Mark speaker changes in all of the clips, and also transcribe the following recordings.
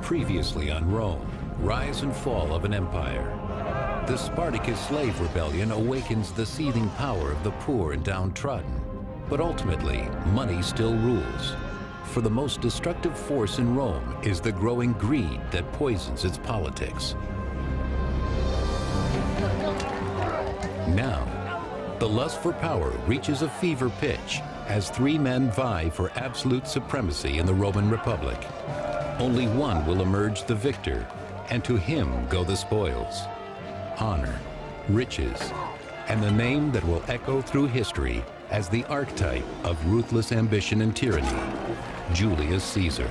Speaker 1: Previously on Rome, rise and fall of an empire. The Spartacus slave rebellion awakens the seething power of the poor and downtrodden. But ultimately, money still rules. For the most destructive force in Rome is the growing greed that poisons its politics. Now, the lust for power reaches a fever pitch as three men vie for absolute supremacy in the Roman Republic. Only one will emerge the victor, and to him go the spoils. Honor, riches, and the name that will echo through history as the archetype of ruthless ambition and tyranny, Julius Caesar.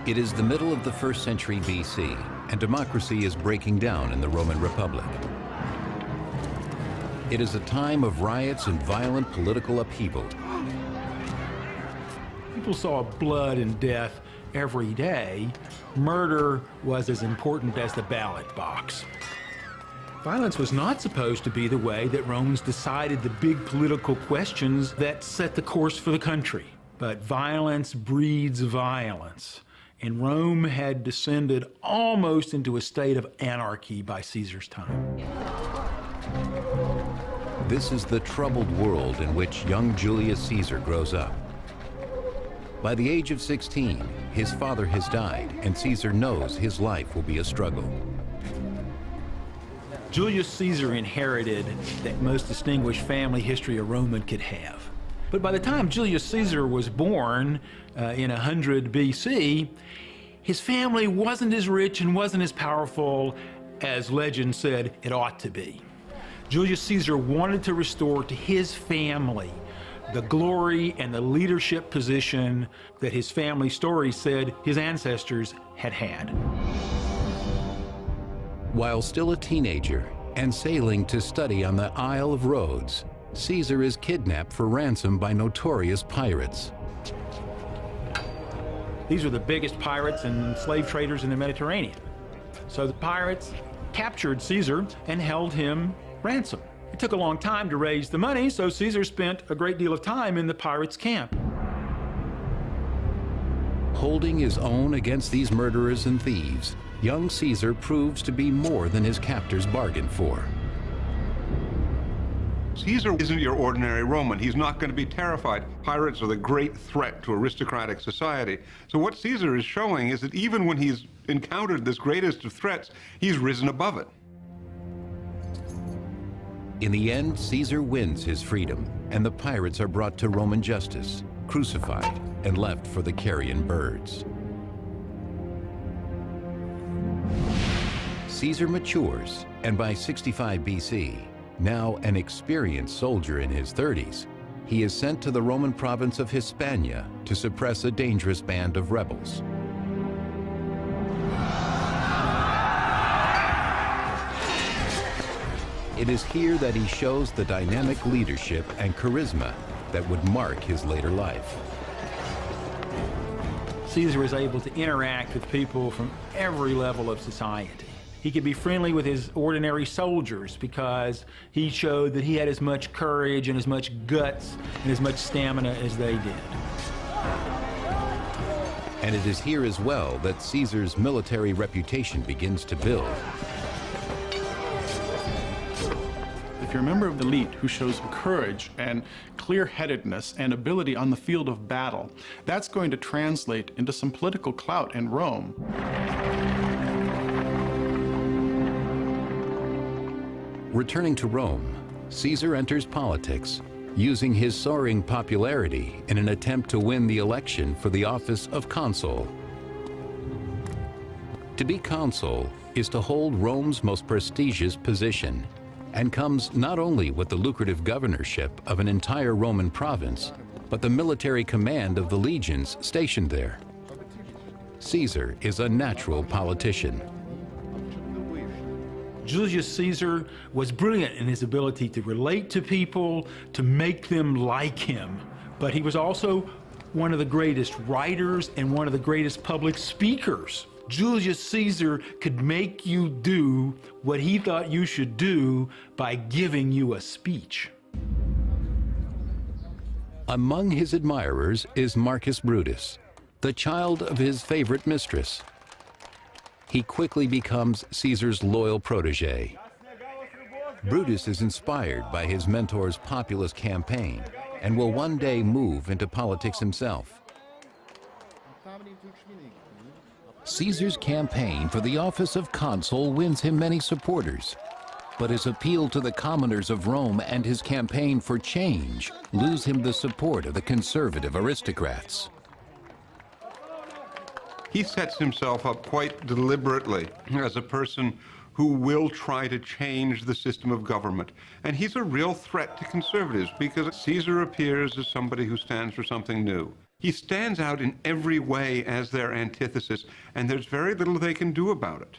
Speaker 1: It is the middle of the 1st century BC, and democracy is breaking down in the Roman Republic. It is a time of riots and violent political upheaval.
Speaker 2: People saw blood and death every day. Murder was as important as the ballot box. Violence was not supposed to be the way that Romans decided the big political questions that set the course for the country. But violence breeds violence. And Rome had descended almost into a state of anarchy by Caesar's time.
Speaker 1: This is the troubled world in which young Julius Caesar grows up. By the age of 16, his father has died, and Caesar knows his life will be a struggle.
Speaker 2: Julius Caesar inherited that most distinguished family history a Roman could have. But by the time Julius Caesar was born in 100 BC, his family wasn't as rich and wasn't as powerful as legend said it ought to be. Julius Caesar wanted to restore to his family the glory and the leadership position that his family story said his ancestors had had.
Speaker 1: While still a teenager and sailing to study on the Isle of Rhodes, Caesar is kidnapped for ransom by notorious pirates.
Speaker 2: These were the biggest pirates and slave traders in the Mediterranean. So the pirates captured Caesar and held him ransom. It took a long time to raise the money, so Caesar spent a great deal of time in the pirates' camp.
Speaker 1: Holding his own against these murderers and thieves, young Caesar proves to be more than his captors bargained for.
Speaker 3: Caesar isn't your ordinary Roman. He's not going to be terrified. Pirates are the great threat to aristocratic society. So what Caesar is showing is that even when he's encountered this greatest of threats, he's risen above it.
Speaker 1: In the end, Caesar wins his freedom, and the pirates are brought to Roman justice, crucified, and left for the carrion birds. Caesar matures, and by 65 BC, now an experienced soldier in his 30s, he is sent to the Roman province of Hispania to suppress a dangerous band of rebels. It is here that he shows the dynamic leadership and charisma that would mark his later life.
Speaker 2: Caesar was able to interact with people from every level of society. He could be friendly with his ordinary soldiers because he showed that he had as much courage and as much guts and as much stamina as they did.
Speaker 1: And it is here as well that Caesar's military reputation begins to build.
Speaker 4: If you're a member of the elite who shows courage and clear-headedness and ability on the field of battle, that's going to translate into some political clout in Rome.
Speaker 1: Returning to Rome, Caesar enters politics, using his soaring popularity in an attempt to win the election for the office of consul. To be consul is to hold Rome's most prestigious position, and comes not only with the lucrative governorship of an entire Roman province, but the military command of the legions stationed there. Caesar is a natural politician.
Speaker 2: Julius Caesar was brilliant in his ability to relate to people, to make them like him. But he was also one of the greatest writers and one of the greatest public speakers. Julius Caesar could make you do what he thought you should do by giving you a speech.
Speaker 1: Among his admirers is Marcus Brutus, the child of his favorite mistress. He quickly becomes Caesar's loyal protege. Brutus is inspired by his mentor's populist campaign and will one day move into politics himself. Caesar's campaign for the office of consul wins him many supporters, but his appeal to the commoners of Rome and his campaign for change lose him the support of the conservative aristocrats.
Speaker 3: He sets himself up quite deliberately as a person who will try to change the system of government. And he's a real threat to conservatives because Caesar appears as somebody who stands for something new. He stands out in every way as their antithesis, and there's very little they can do about it.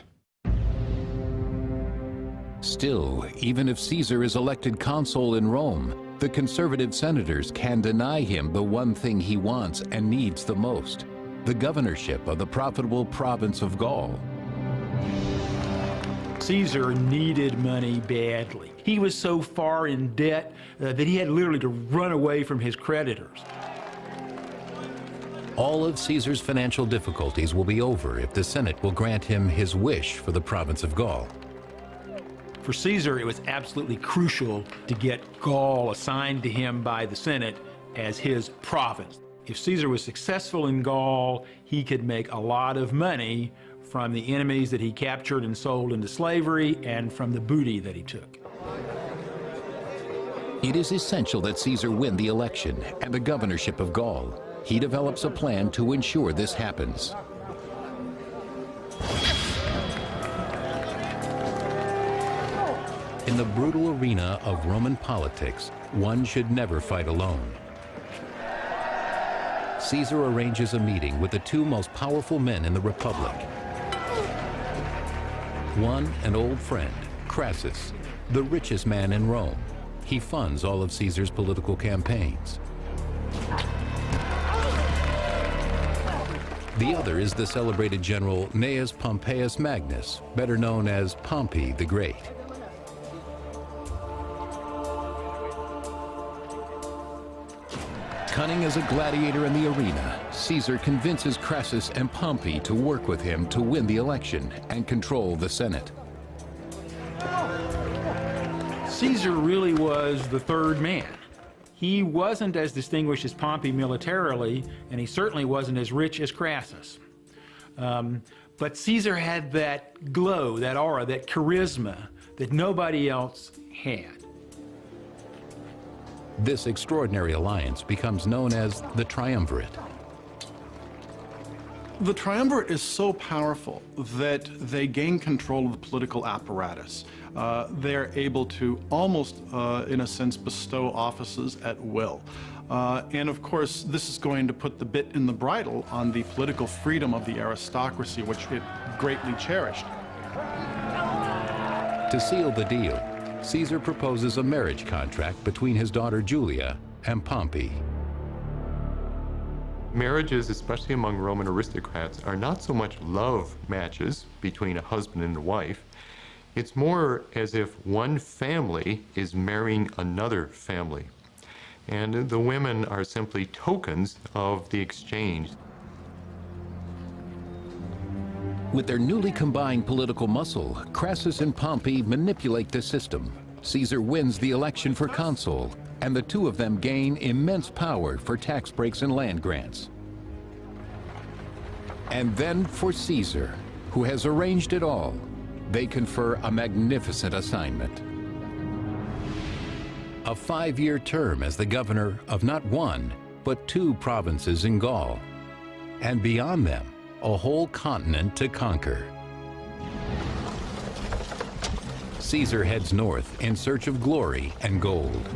Speaker 1: Still, even if Caesar is elected consul in Rome, the conservative senators can deny him the one thing he wants and needs the most: the governorship of the profitable province of Gaul.
Speaker 2: Caesar needed money badly. He was so far in debt that he had literally to run away from his creditors.
Speaker 1: All of Caesar's financial difficulties will be over if the Senate will grant him his wish for the province of Gaul.
Speaker 2: For Caesar, it was absolutely crucial to get Gaul assigned to him by the Senate as his province. If Caesar was successful in Gaul, he could make a lot of money from the enemies that he captured and sold into slavery and from the booty that he took.
Speaker 1: It is essential that Caesar win the election and the governorship of Gaul. He develops a plan to ensure this happens. In the brutal arena of Roman politics, one should never fight alone. Caesar arranges a meeting with the two most powerful men in the Republic. One, an old friend, Crassus, the richest man in Rome. He funds all of Caesar's political campaigns. The other is the celebrated general Gnaeus Pompeius Magnus, better known as Pompey the Great. Cunning as a gladiator in the arena, Caesar convinces Crassus and Pompey to work with him to win the election and control the Senate.
Speaker 2: Caesar really was the third man. He wasn't as distinguished as Pompey militarily, and he certainly wasn't as rich as Crassus. But Caesar had that glow, that aura, that charisma that nobody else had.
Speaker 1: This extraordinary alliance becomes known as the Triumvirate.
Speaker 4: The Triumvirate is so powerful that they gain control of the political apparatus. They're able to almost, in a sense, bestow offices at will. And of course, this is going to put the bit in the bridle on the political freedom of the aristocracy, which it greatly cherished.
Speaker 1: To seal the deal, Caesar proposes a marriage contract between his daughter Julia and Pompey.
Speaker 5: Marriages, especially among Roman aristocrats, are not so much love matches between a husband and a wife. It's more as if one family is marrying another family. And the women are simply tokens of the exchange.
Speaker 1: With their newly combined political muscle, Crassus and Pompey manipulate the system. Caesar wins the election for consul, and the two of them gain immense power for tax breaks and land grants. And then for Caesar, who has arranged it all, they confer a magnificent assignment. A 5-year term as the governor of not one, but 2 provinces in Gaul, and beyond them, a whole continent to conquer. Caesar heads north in search of glory and gold.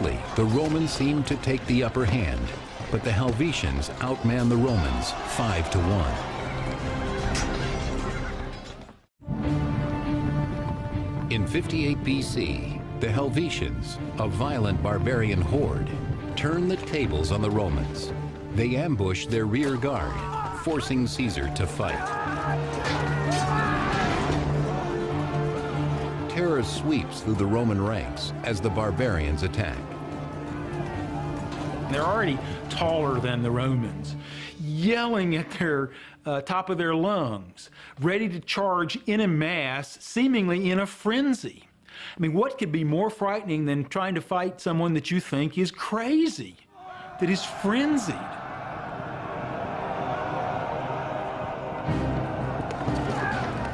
Speaker 1: Briefly, the Romans seemed to take the upper hand, but the Helvetians outmanned the Romans 5-1. In 58 BC, the Helvetians, a violent barbarian horde, turned the tables on the Romans. They ambushed their rear guard, forcing Caesar to fight. Terror sweeps through the Roman ranks as the barbarians attack.
Speaker 2: They're already taller than the Romans, yelling at their top of their lungs, ready to charge in a mass, seemingly in a frenzy. I mean, what could be more frightening than trying to fight someone that you think is crazy, that is frenzied?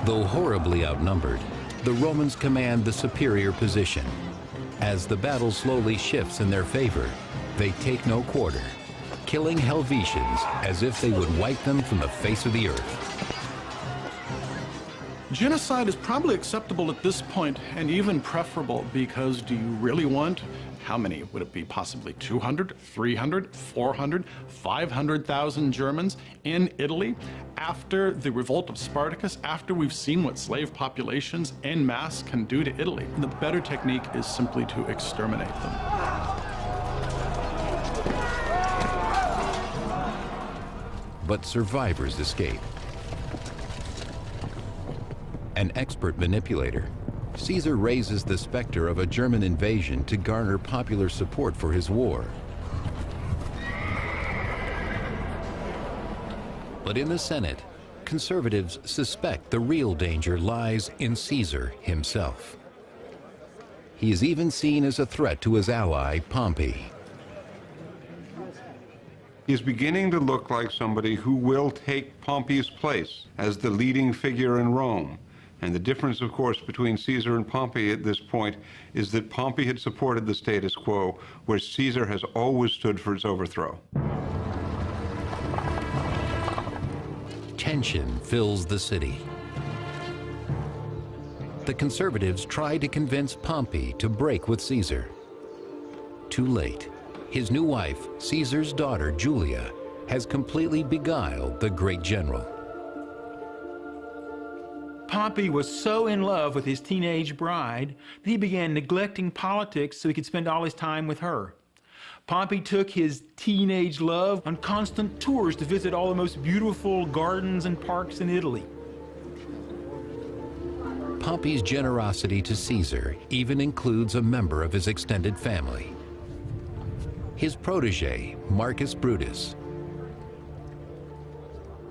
Speaker 1: Though horribly outnumbered, the Romans command the superior position. As the battle slowly shifts in their favor, they take no quarter, killing Helvetians as if they would wipe them from the face of the earth.
Speaker 4: Genocide is probably acceptable at this point, and even preferable, because do you really want, how many would it be, possibly 200, 300, 400, 500,000 Germans in Italy after the revolt of Spartacus, after we've seen what slave populations en masse can do to Italy? The better technique is simply to exterminate them.
Speaker 1: But survivors escape. An expert manipulator, Caesar raises the specter of a German invasion to garner popular support for his war. But in the Senate, conservatives suspect the real danger lies in Caesar himself. He is even seen as a threat to his ally, Pompey.
Speaker 3: He's beginning to look like somebody who will take Pompey's place as the leading figure in Rome. And the difference, of course, between Caesar and Pompey at this point is that Pompey had supported the status quo, where Caesar has always stood for its overthrow.
Speaker 1: Tension fills the city. The conservatives try to convince Pompey to break with Caesar. Too late. His new wife, Caesar's daughter, Julia, has completely beguiled the great general.
Speaker 2: Pompey was so in love with his teenage bride that he began neglecting politics so he could spend all his time with her. Pompey took his teenage love on constant tours to visit all the most beautiful gardens and parks in Italy.
Speaker 1: Pompey's generosity to Caesar even includes a member of his extended family, his protege, Marcus Brutus.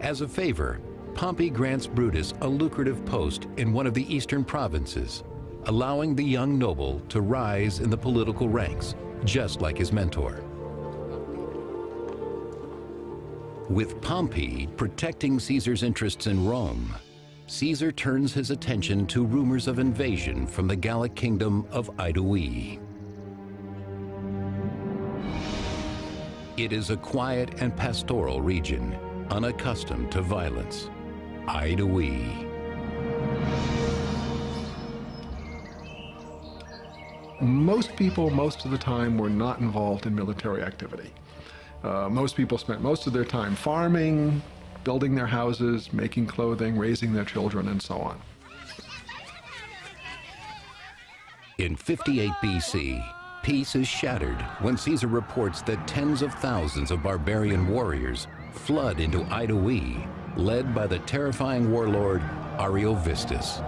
Speaker 1: As a favor, Pompey grants Brutus a lucrative post in one of the eastern provinces, allowing the young noble to rise in the political ranks, just like his mentor. With Pompey protecting Caesar's interests in Rome, Caesar turns his attention to rumors of invasion from the Gallic kingdom of Idue. It is a quiet and pastoral region, unaccustomed to violence. Idue.
Speaker 6: Most people, most of the time, were not involved in military activity. Most people spent most of their time farming, building their houses, making clothing, raising their children, and so on.
Speaker 1: In 58 BC, peace is shattered when Caesar reports that tens of thousands of barbarian warriors flood into Idue, led by the terrifying warlord Ariovistus.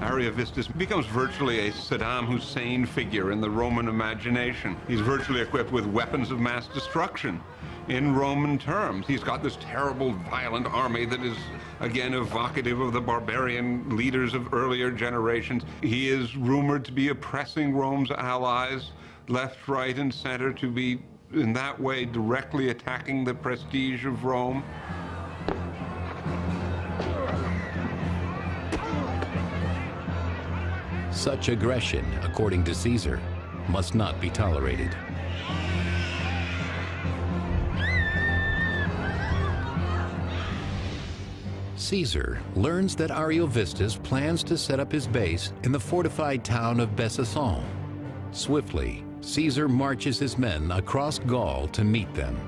Speaker 3: Ariovistus becomes virtually a Saddam Hussein figure in the Roman imagination. He's virtually equipped with weapons of mass destruction in Roman terms. He's got this terrible, violent army that is, again, evocative of the barbarian leaders of earlier generations. He is rumored to be oppressing Rome's allies, left, right, and center, to be, in that way, directly attacking the prestige of Rome.
Speaker 1: Such aggression, according to Caesar, must not be tolerated. Caesar learns that Ariovistus plans to set up his base in the fortified town of Besançon. Swiftly, Caesar marches his men across Gaul to meet them.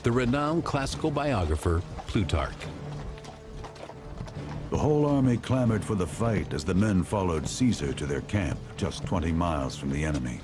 Speaker 1: The renowned classical biographer Plutarch.
Speaker 7: The whole army clamored for the fight as the men followed Caesar to their camp, just 20 miles from the enemy.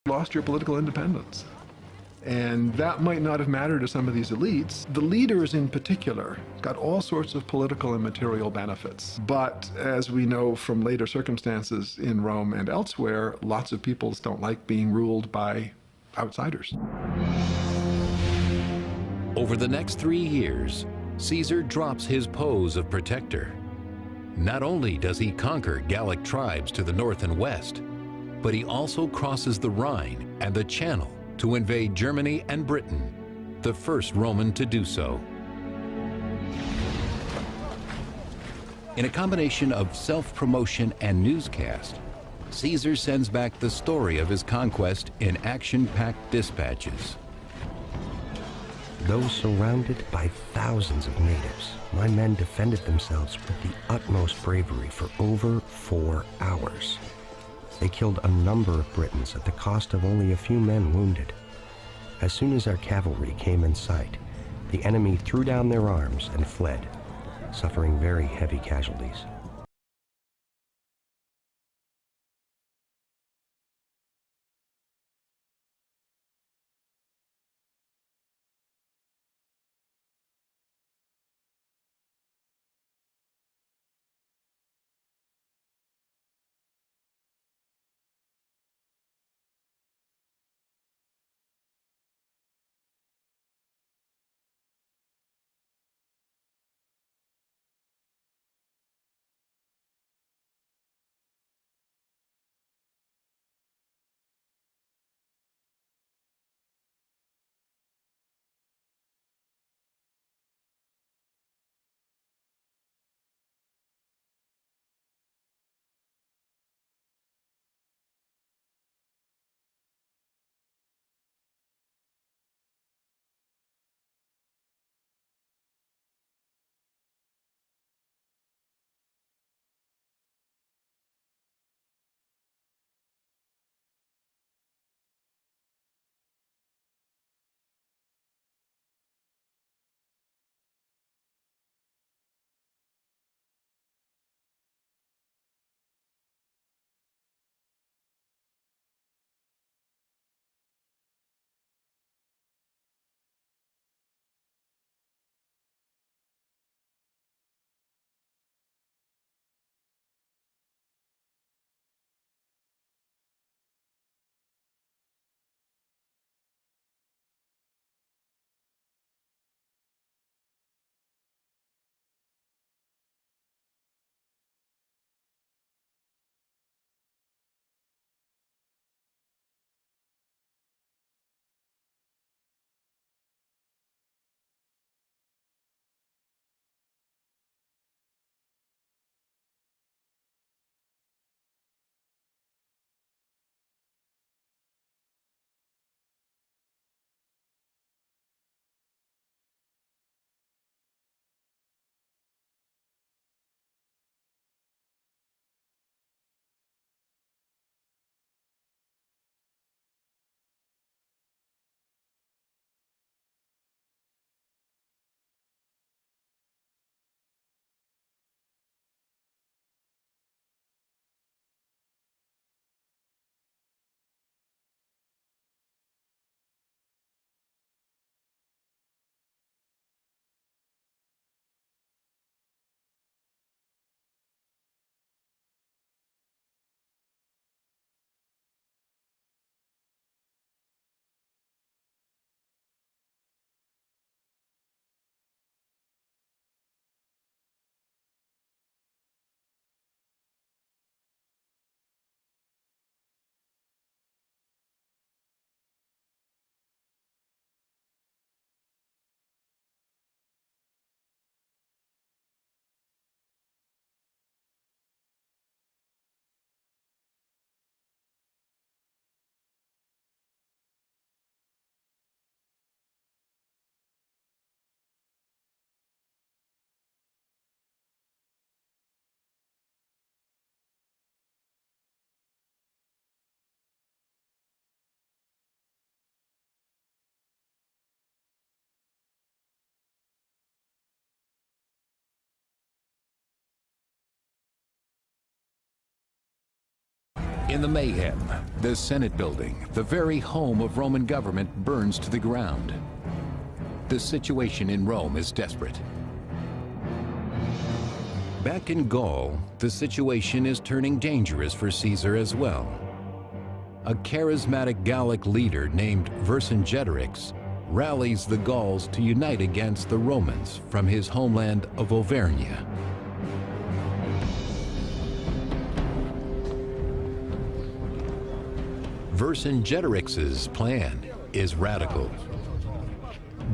Speaker 6: Lost your political independence. And that might not have mattered to some of these elites. The leaders in particular got all sorts of political and material benefits. But as we know from later circumstances in Rome and elsewhere, lots of peoples don't like being ruled by outsiders.
Speaker 1: Over the next 3 years, Caesar drops his pose of protector. Not only does he conquer Gallic tribes to the north and west, but he also crosses the Rhine and the Channel to invade Germany and Britain, the first Roman to do so. In a combination of self-promotion and newscast, Caesar sends back the story of his conquest in action-packed dispatches.
Speaker 8: Though surrounded by thousands of natives, my men defended themselves with the utmost bravery for over 4 hours. They killed a number of Britons at the cost of only a few men wounded. As soon as our cavalry came in sight, the enemy threw down their arms and fled, suffering very heavy casualties.
Speaker 1: In the mayhem, the Senate building, the very home of Roman government, burns to the ground. The situation in Rome is desperate. Back in Gaul, the situation is turning dangerous for Caesar as well. A charismatic Gallic leader named Vercingetorix rallies the Gauls to unite against the Romans from his homeland of Auvergne. Vercingetorix's plan is radical.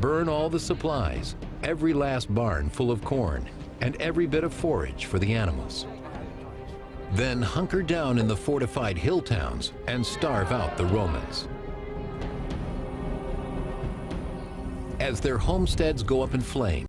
Speaker 1: Burn all the supplies, every last barn full of corn, and every bit of forage for the animals. Then hunker down in the fortified hill towns and starve out the Romans. As their homesteads go up in flames,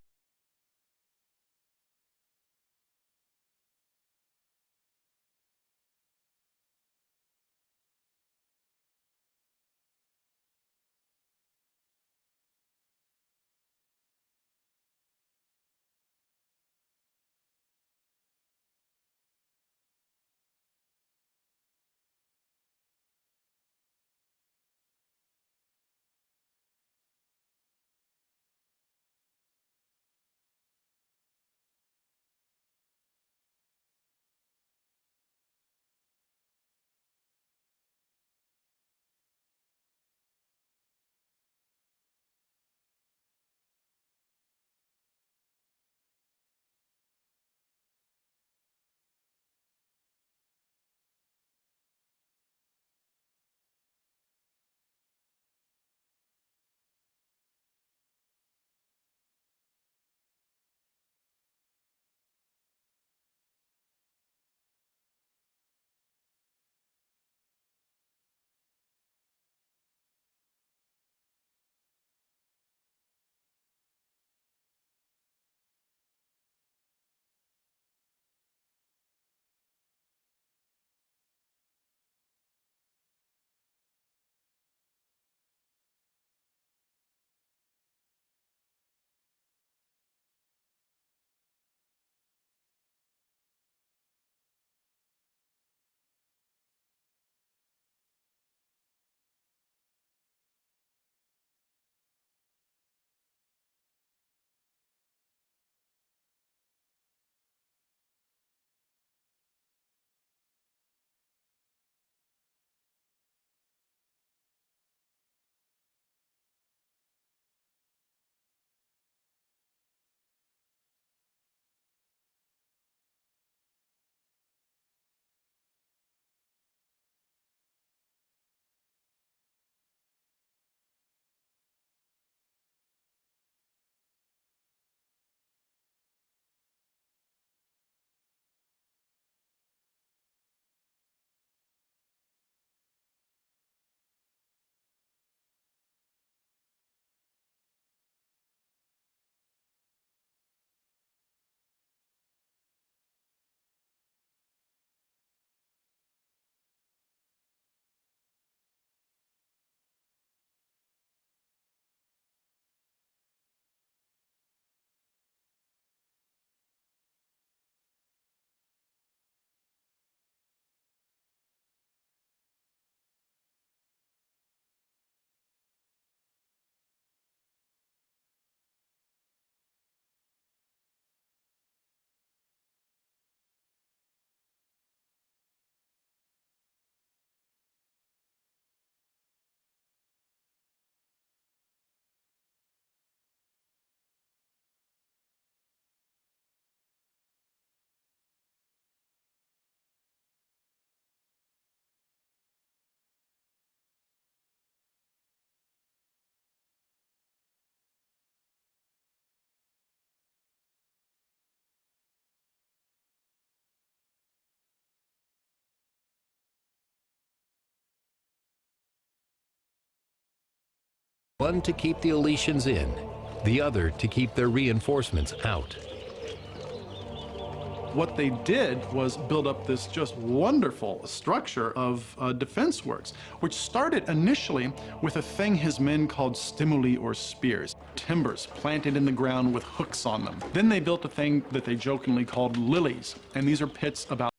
Speaker 1: one to keep the Elysians in, the other to keep their reinforcements out.
Speaker 4: What they did was build up this just wonderful structure of defense works, which started initially with a thing his men called stimuli or spears, timbers planted in the ground with hooks on them. Then they built a thing that they jokingly called lilies, and these are pits about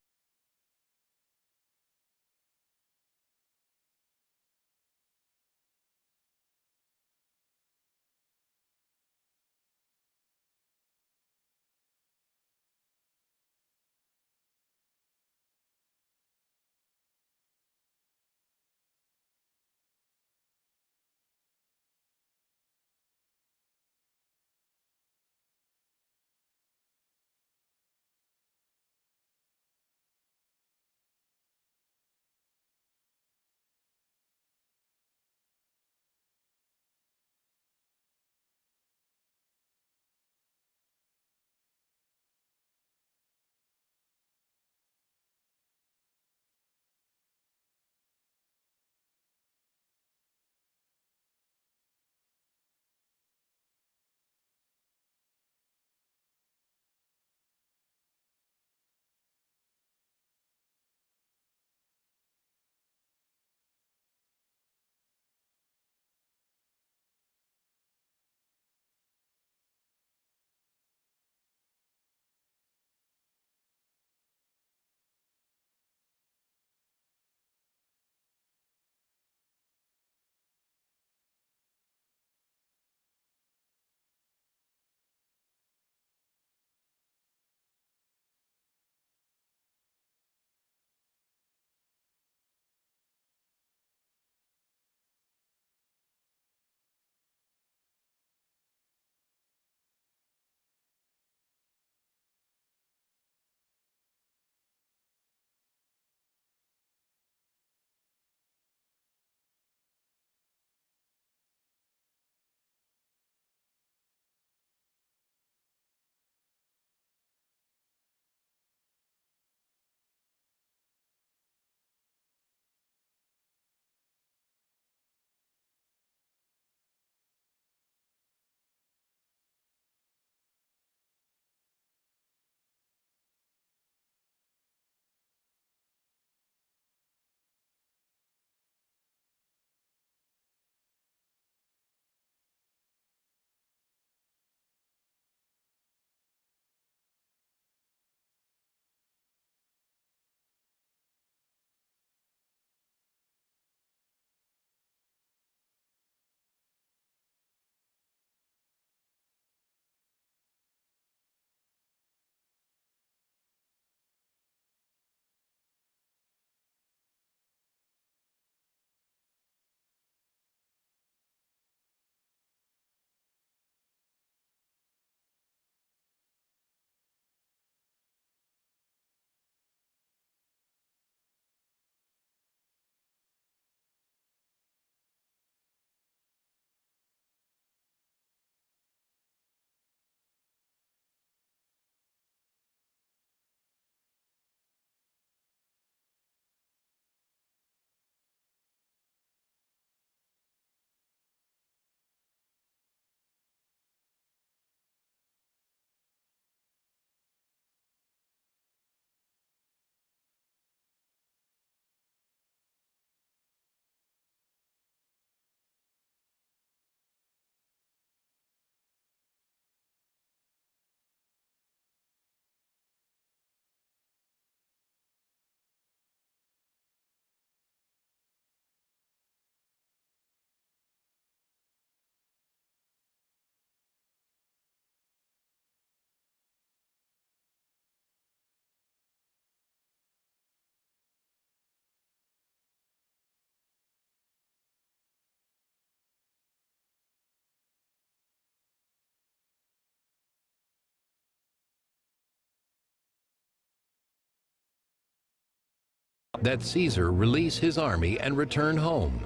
Speaker 1: that Caesar release his army and return home.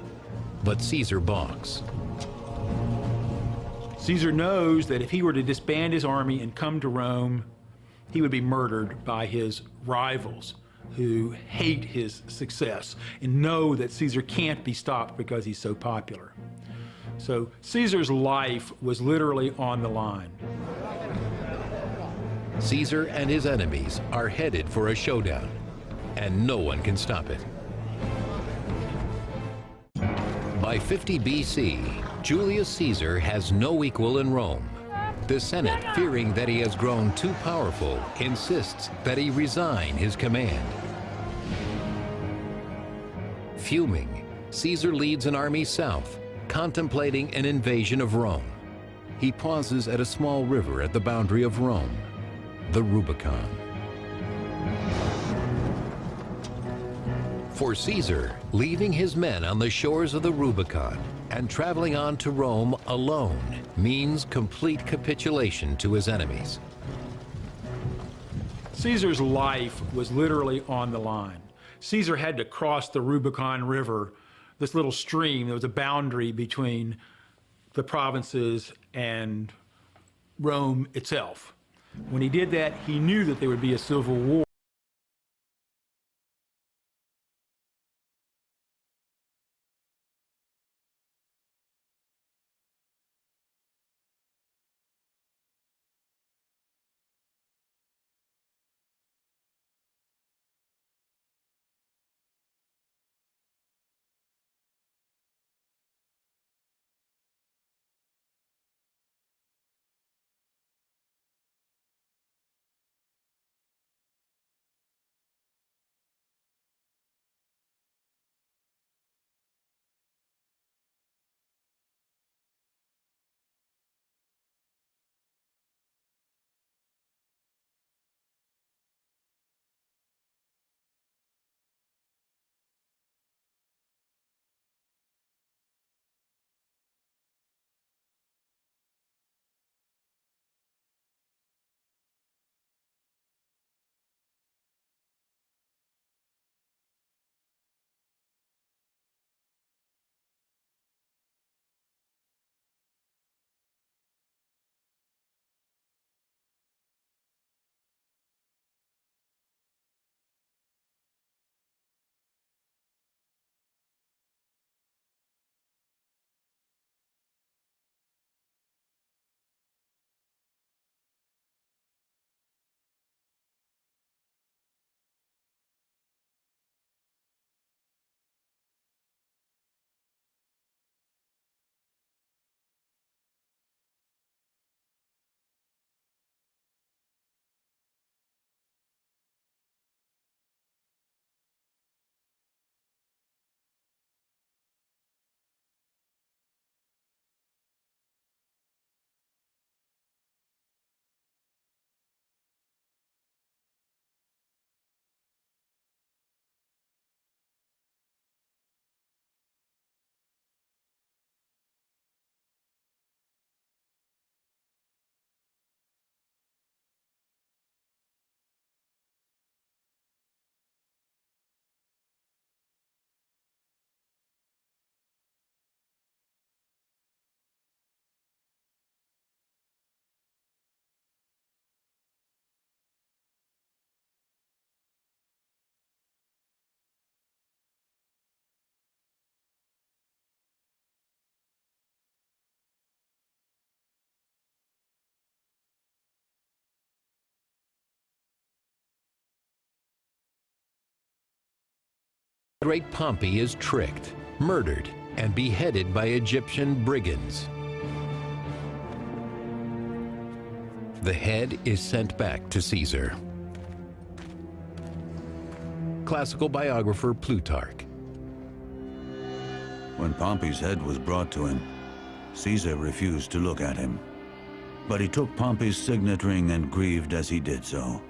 Speaker 1: But Caesar balks.
Speaker 2: Caesar knows that if he were to disband his army and come to Rome, he would be murdered by his rivals who hate his success and know that Caesar can't be stopped because he's so popular. So Caesar's life was literally on the line.
Speaker 1: Caesar and his enemies are headed for a showdown, and no one can stop it. By 50 BC, Julius Caesar has no equal in Rome. The Senate, fearing that he has grown too powerful, insists that he resign his command. Fuming, Caesar leads an army south, contemplating an invasion of Rome. He pauses at a small river at the boundary of Rome, the Rubicon. For Caesar, leaving his men on the shores of the Rubicon and traveling on to Rome alone means complete capitulation to his enemies.
Speaker 2: Caesar's life was literally on the line. Caesar had to cross the Rubicon River, this little stream. There was a boundary between the provinces and Rome itself. When he did that, he knew that there would be a civil war.
Speaker 1: Great Pompey is tricked, murdered, and beheaded by Egyptian brigands. The head is sent back to Caesar. Classical biographer Plutarch.
Speaker 7: When Pompey's head was brought to him, Caesar refused to look at him. But he took Pompey's signet ring and grieved as he did so.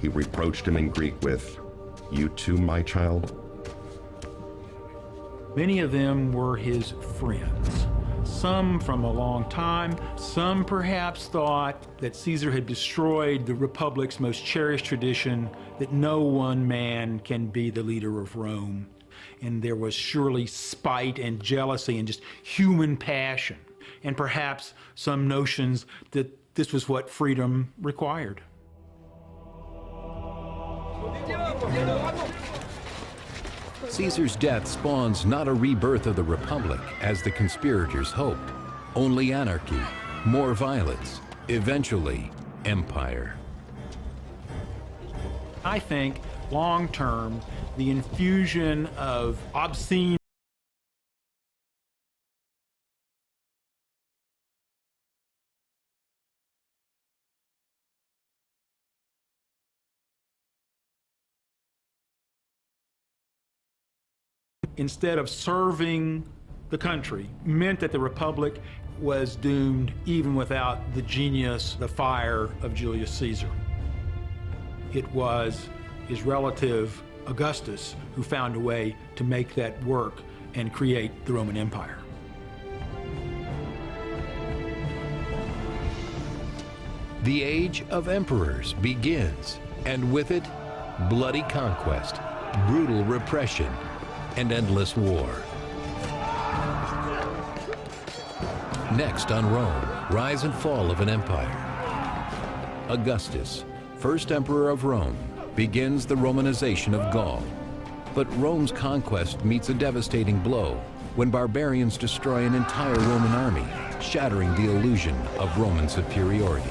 Speaker 9: He reproached him in Greek with, "You too, my child?"
Speaker 2: Many of them were his friends. Some from a long time, some perhaps thought that Caesar had destroyed the Republic's most cherished tradition, that no one man can be the leader of Rome. And there was surely spite and jealousy and just human passion, and perhaps some notions that this was what freedom required.
Speaker 1: Caesar's death spawns not a rebirth of the Republic, as the conspirators hoped, only anarchy, more violence, eventually empire.
Speaker 2: I think, long term, the infusion of obscene instead of serving the country meant that the Republic was doomed even without the genius, the fire of Julius Caesar. It was his relative Augustus who found a way to make that work and create the Roman Empire.
Speaker 1: The age of emperors begins, and with it, bloody conquest, brutal repression, and endless war. Next on Rome, rise and fall of an empire. Augustus, first emperor of Rome, begins the Romanization of Gaul. But Rome's conquest meets a devastating blow when barbarians destroy an entire Roman army, shattering the illusion of Roman superiority.